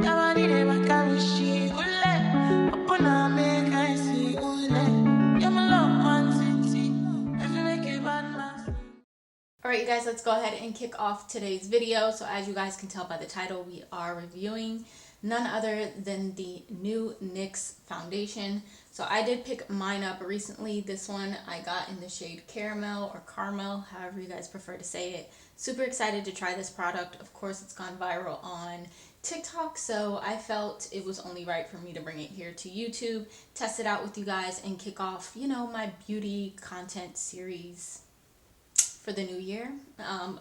Alright you guys, let's go ahead and kick off today's video. So as you guys can tell by the title, we are reviewing none other than the new NYX foundation. So I did pick mine up recently. This one I got in the shade Caramel or Caramel, however you guys prefer to say it. Super excited to try this product. Of course, it's gone viral on TikTok, so I felt it was only right for me to bring it here to YouTube, test it out with you guys, and kick off, you know, my beauty content series for the new year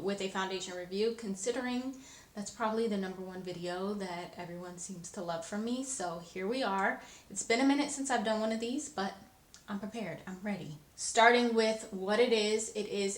with a foundation review, considering that's probably the #1 video that everyone seems to love from me. So here we are. It's been a minute since I've done one of these, but I'm prepared. I'm ready. Starting with what it is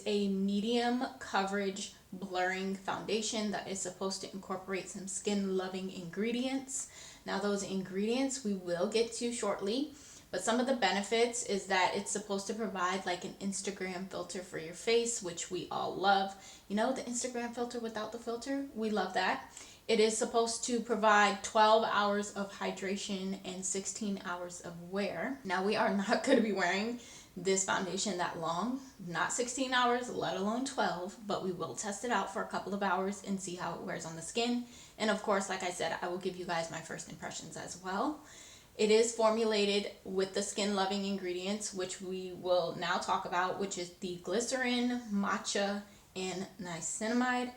a medium coverage blurring foundation that is supposed to incorporate some skin loving ingredients. Now those ingredients we will get to shortly, but some of the benefits is that it's supposed to provide like an Instagram filter for your face, which we all love. You know, the Instagram filter without the filter, we love that. It is supposed to provide 12 hours of hydration and 16 hours of wear. Now we are not going to be wearing this foundation that long, not 16 hours, let alone 12, but we will test it out for a couple of hours and see how it wears on the skin. And of course, like I said, I will give you guys my first impressions as well. It is formulated with the skin loving ingredients, which we will now talk about, which is the glycerin, matcha, and niacinamide.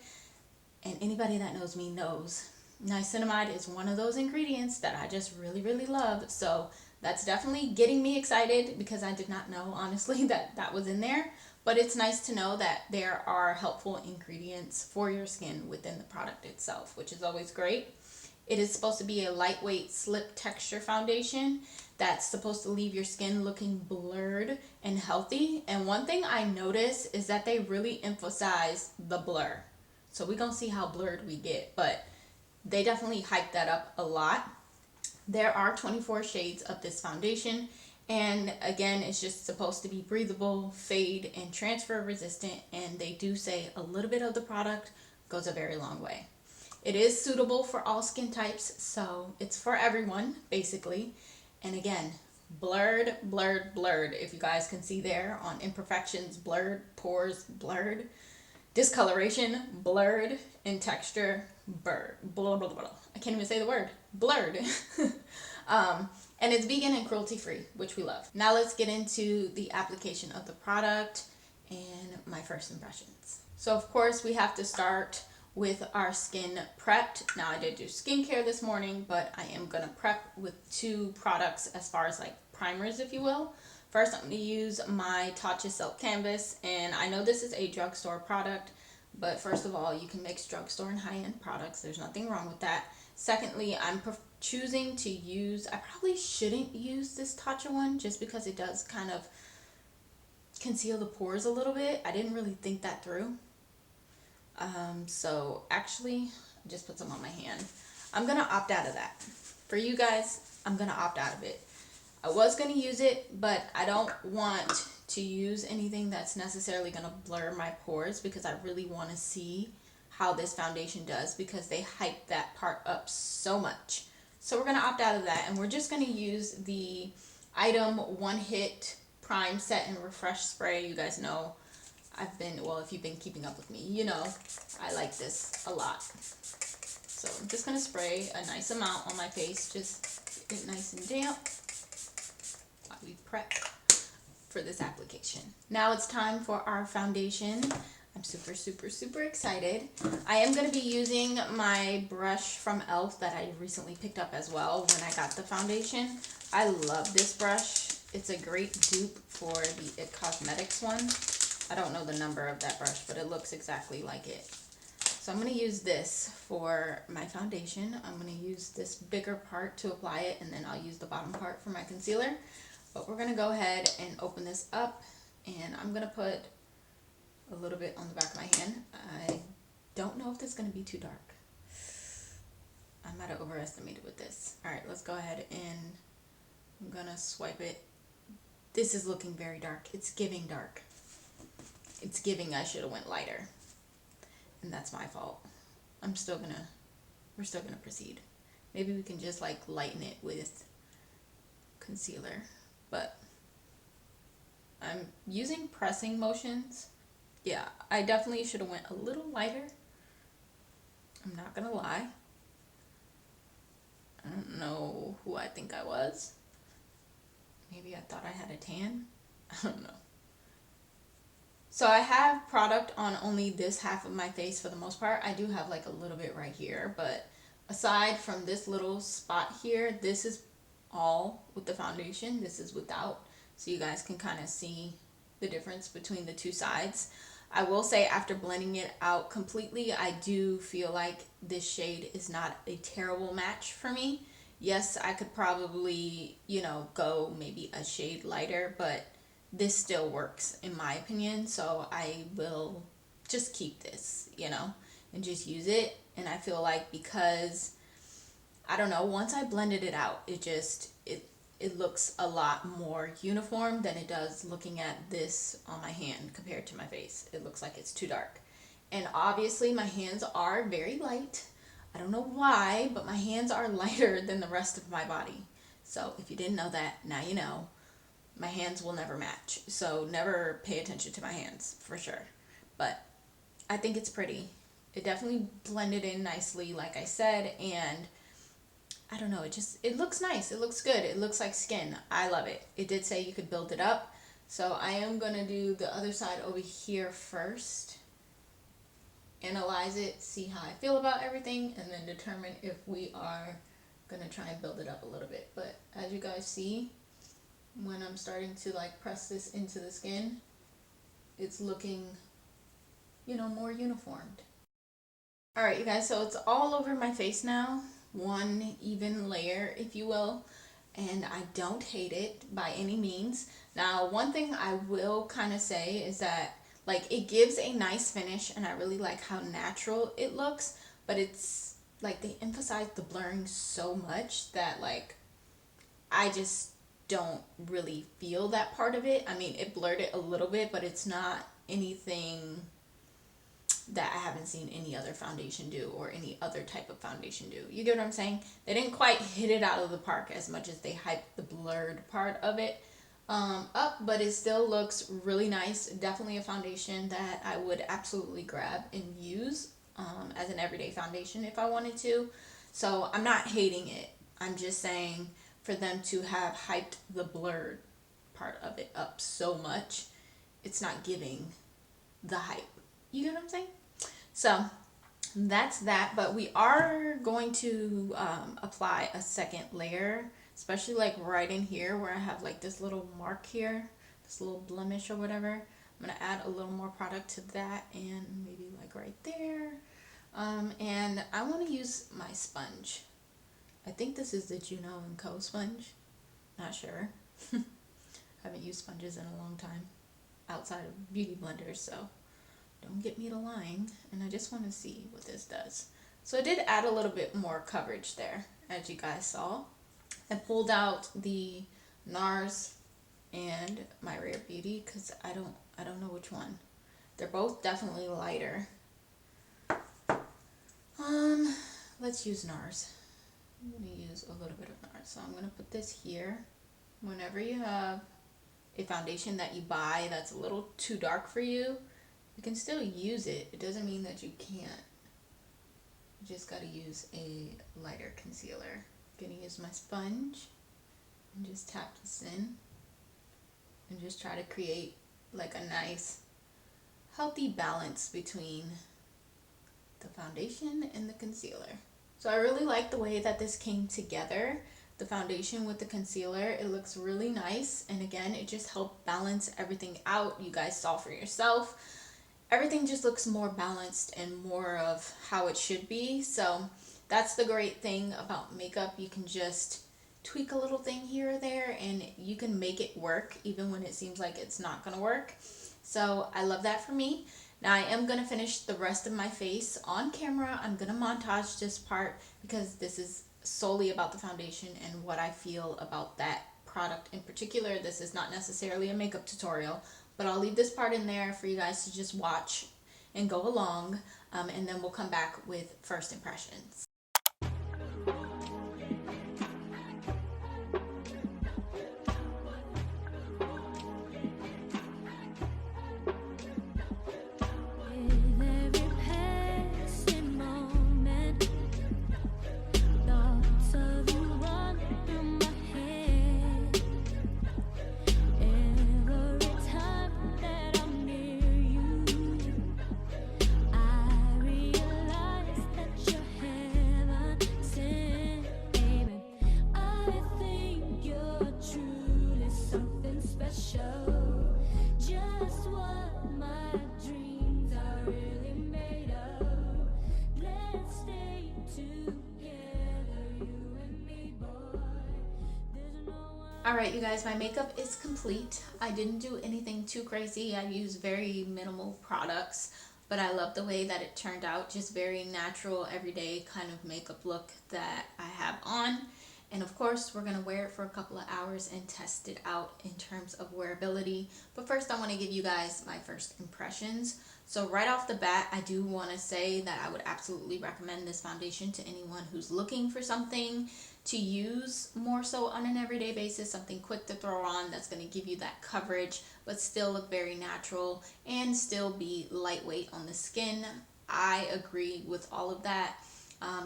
And anybody that knows me knows niacinamide is one of those ingredients that I just really love. So that's definitely getting me excited because I did not know, honestly, that that was in there. But it's nice to know that there are helpful ingredients for your skin within the product itself, which is always great. It is supposed to be a lightweight slip texture foundation that's supposed to leave your skin looking blurred and healthy. And one thing I noticed is that they really emphasize the blur. So we're going to see how blurred we get, but they definitely hype that up a lot. There are 24 shades of this foundation. And again, it's just supposed to be breathable, fade, and transfer resistant. And they do say a little bit of the product goes a very long way. It is suitable for all skin types, so it's for everyone, basically. And again, blurred. If you guys can see there on imperfections, blurred, pores, blurred, discoloration, blurred, and texture, blurred. I can't even say the word, blurred. And it's vegan and cruelty free, which we love. Now let's get into the application of the product and my first impressions. So of course we have to start with our skin prepped. Now I did do skincare this morning, but I am gonna prep with 2 products as far as like primers, if you will. First, I'm gonna use my Tatcha Silk Canvas, and I know this is a drugstore product, but first of all, you can mix drugstore and high-end products. There's nothing wrong with that. Secondly, I'm choosing to use, I probably shouldn't use this Tatcha one just because it does kind of conceal the pores a little bit. I didn't really think that through. So actually, I just put some on my hand. I'm going to opt out of that. For you guys, I'm going to opt out of it. I was going to use it, but I don't want to use anything that's necessarily going to blur my pores because I really want to see how this foundation does because they hype that part up so much. So we're going to opt out of that, and we're just going to use the Item One Hit Prime Set and Refresh Spray. You guys know well, if you've been keeping up with me, you know I like this a lot. So I'm just going to spray a nice amount on my face, just get it nice and damp while we prep for this application. Now it's time for our foundation. I'm super excited. I am going to be using my brush from e.l.f. that I recently picked up as well when I got the foundation. I love this brush. It's a great dupe for the It Cosmetics one. I don't know the number of that brush, but it looks exactly like it. So I'm going to use this for my foundation. I'm going to use this bigger part to apply it, and then I'll use the bottom part for my concealer. But we're going to go ahead and open this up, and I'm going to put a little bit on the back of my hand. I don't know if this is going to be too dark. I might have overestimated with this. Alright, let's go ahead and I'm going to swipe it. This is looking very dark. It's giving dark. It's giving I should have went lighter. And that's my fault. We're still gonna proceed. Maybe we can just like lighten it with concealer, but I'm using pressing motions. Yeah, I definitely should have went a little lighter. I'm not gonna lie. I don't know who I think I was. Maybe I thought I had a tan. I don't know. So I have product on only this half of my face for the most part. I do have like a little bit right here, but aside from this little spot here, this is all with the foundation. This is without. So you guys can kind of see the difference between the two sides. I will say after blending it out completely, I do feel like this shade is not a terrible match for me. Yes, I could probably, go maybe a shade lighter, but this still works in my opinion. So I will just keep this, and just use it. And I feel like because I don't know, once I blended it out, it looks a lot more uniform than it does looking at this on my hand compared to my face. It looks like it's too dark. And obviously my hands are very light. I don't know why, but my hands are lighter than the rest of my body. So if you didn't know that, now you know. My hands will never match. So never pay attention to my hands for sure. But I think it's pretty. It definitely blended in nicely, like I said, and I don't know, it looks nice. It looks good. It looks like skin. I love it. It did say you could build it up. So I am going to do the other side over here first. Analyze it, see how I feel about everything, and then determine if we are going to try and build it up a little bit. But as you guys see, when I'm starting to like press this into the skin, it's looking, more uniformed. All right, you guys, so it's all over my face now. One even layer, if you will, and I don't hate it by any means. Now, one thing I will kind of say is that like it gives a nice finish and I really like how natural it looks, but it's like they emphasize the blurring so much that like I just don't really feel that part of it. I mean, it blurred it a little bit, but it's not anything that I haven't seen any other foundation do or any other type of foundation do. You get what I'm saying? They didn't quite hit it out of the park as much as they hyped the blurred part of it up, but it still looks really nice. Definitely a foundation that I would absolutely grab and use as an everyday foundation if I wanted to. So I'm not hating it. I'm just saying for them to have hyped the blurred part of it up so much, it's not giving the hype. You get what I'm saying? So that's that, but we are going to apply a second layer, especially like right in here where I have like this little mark here, this little blemish or whatever. I'm going to add a little more product to that and maybe like right there. And I want to use my sponge. I think this is the Juno & Co. sponge. Not sure. Haven't used sponges in a long time outside of beauty blenders, so don't get me to lying. And I just want to see what this does. So I did add a little bit more coverage there, as you guys saw. I pulled out the NARS and my Rare Beauty because I don't know which one. They're both definitely lighter. Let's use NARS. I'm going to use a little bit of NARS. So I'm going to put this here. Whenever you have a foundation that you buy that's a little too dark for you, you can still use it. It doesn't mean that you can't. You just got to use a lighter concealer. I'm going to use my sponge and just tap this in and just try to create like a nice healthy balance between the foundation and the concealer. So I really like the way that this came together. The foundation with the concealer, it looks really nice. And again, it just helped balance everything out. You guys saw for yourself. Everything just looks more balanced and more of how it should be. So that's the great thing about makeup. You can just tweak a little thing here or there and you can make it work even when it seems like it's not going to work. So I love that for me. Now I am going to finish the rest of my face on camera. I'm going to montage this part because this is solely about the foundation and what I feel about that product in particular. This is not necessarily a makeup tutorial, but I'll leave this part in there for you guys to just watch and go along, and then we'll come back with first impressions. Alright, you guys, my makeup is complete. I didn't do anything too crazy. I used very minimal products, but I love the way that it turned out. Just very natural, everyday kind of makeup look that I have on. And of course, we're going to wear it for a couple of hours and test it out in terms of wearability. But first, I want to give you guys my first impressions. So right off the bat, I do want to say that I would absolutely recommend this foundation to anyone who's looking for something to use more so on an everyday basis, something quick to throw on that's going to give you that coverage but still look very natural and still be lightweight on the skin. I agree with all of that.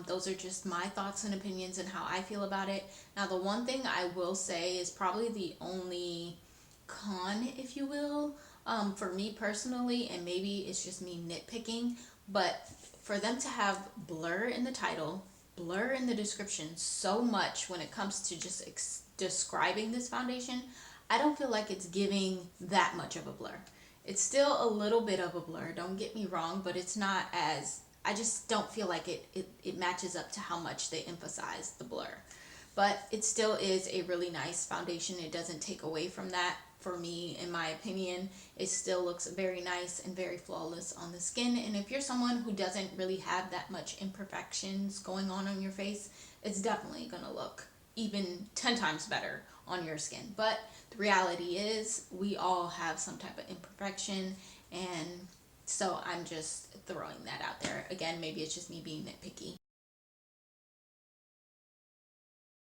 Those are just my thoughts and opinions and how I feel about it. Now, the one thing I will say is probably the only con, if you will, for me personally, and maybe it's just me nitpicking, but for them to have blur in the title, blur in the description so much when it comes to just describing this foundation, I don't feel like it's giving that much of a blur. It's still a little bit of a blur, don't get me wrong, but it's not as, I just don't feel like it matches up to how much they emphasize the blur. But it still is a really nice foundation. It doesn't take away from that. For me, in my opinion, it still looks very nice and very flawless on the skin. And if you're someone who doesn't really have that much imperfections going on your face, it's definitely gonna look even 10 times better on your skin. But the reality is we all have some type of imperfection, and so I'm just throwing that out there. Again, maybe it's just me being nitpicky.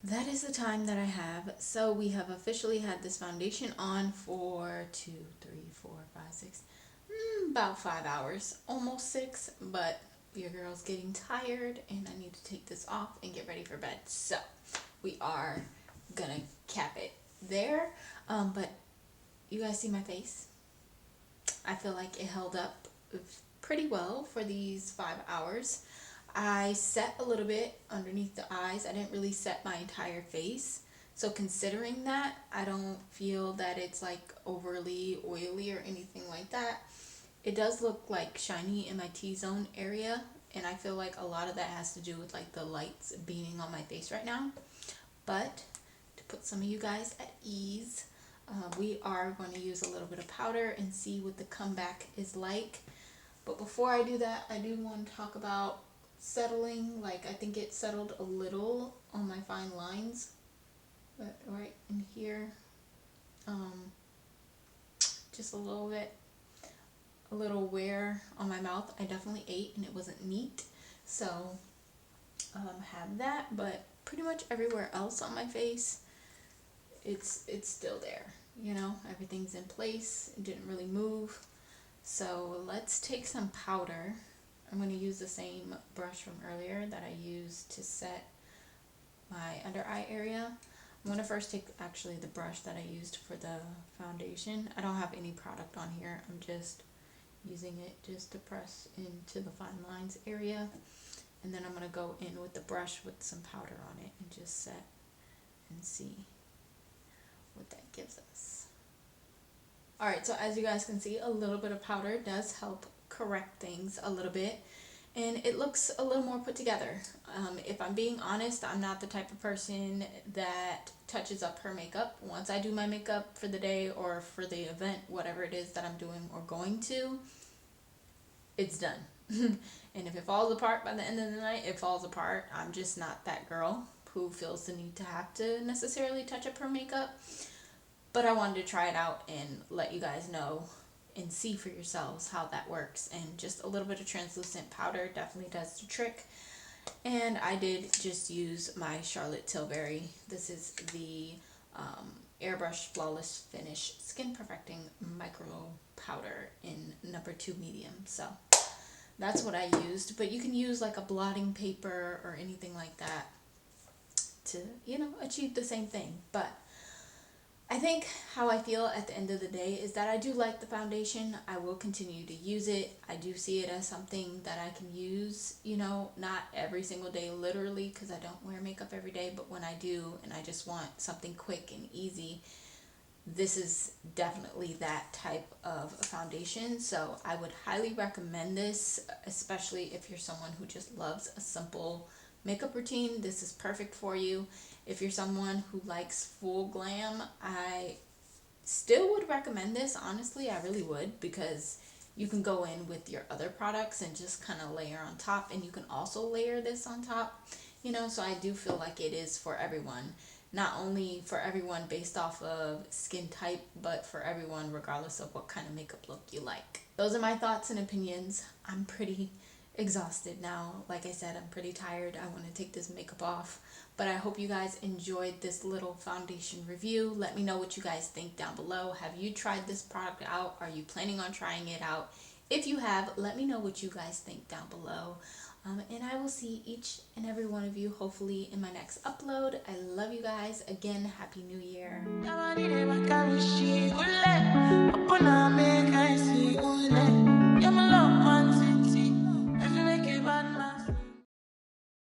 That is the time that I have. So we have officially had this foundation on for 2, 3, 4, 5, 6, about 5 hours, almost 6, but your girl's getting tired and I need to take this off and get ready for bed. So we are gonna cap it there. But you guys see my face? I feel like it held up pretty well for these 5 hours. I set a little bit underneath the eyes. I didn't really set my entire face. So considering that, I don't feel that it's like overly oily or anything like that. It does look like shiny in my T-zone area, and I feel like a lot of that has to do with like the lights beaming on my face right now. But to put some of you guys at ease, we are going to use a little bit of powder and see what the comeback is like. But before I do that, I do want to talk about settling. Like, I think it settled a little on my fine lines, but right in here, just a little bit, a little wear on my mouth. I definitely ate and it wasn't neat, so have that. But pretty much everywhere else on my face, it's still there, you know, everything's in place. It didn't really move. So let's take some powder. I'm going to use the same brush from earlier that I used to set my under eye area. I'm going to first take actually the brush that I used for the foundation. I don't have any product on here. I'm just using it just to press into the fine lines area. And then I'm going to go in with the brush with some powder on it and just set and see what that gives us. Alright, so as you guys can see, a little bit of powder does help correct things a little bit, and it looks a little more put together. If I'm being honest, I'm not the type of person that touches up her makeup. Once I do my makeup for the day or for the event, whatever it is that I'm doing or going to, it's done. And if it falls apart by the end of the night, it falls apart. I'm just not that girl who feels the need to have to necessarily touch up her makeup. But I wanted to try it out and let you guys know and see for yourselves how that works. And just a little bit of translucent powder definitely does the trick. And I did just use my Charlotte Tilbury. This is the Airbrush Flawless Finish Skin Perfecting Micro Powder in number 2 medium. So that's what I used. But you can use like a blotting paper or anything like that to, you know, achieve the same thing. But I think how I feel at the end of the day is that I do like the foundation. I will continue to use it. I do see it as something that I can use, you know, not every single day literally, because I don't wear makeup every day, but when I do and I just want something quick and easy, this is definitely that type of foundation. So I would highly recommend this, especially if you're someone who just loves a simple makeup routine, this is perfect for you. If you're someone who likes full glam, I still would recommend this. Honestly, I really would, because you can go in with your other products and just kind of layer on top, and you can also layer this on top, you know. So I do feel like it is for everyone, not only for everyone based off of skin type, but for everyone regardless of what kind of makeup look you like. Those are my thoughts and opinions. I'm pretty exhausted now. Like I said, I'm pretty tired. I want to take this makeup off. But I hope you guys enjoyed this little foundation review. Let me know what you guys think down below. Have you tried this product out? Are you planning on trying it out? If you have, let me know what you guys think down below. And I will see each and every one of you hopefully in my next upload. I love you guys. Again, Happy New Year.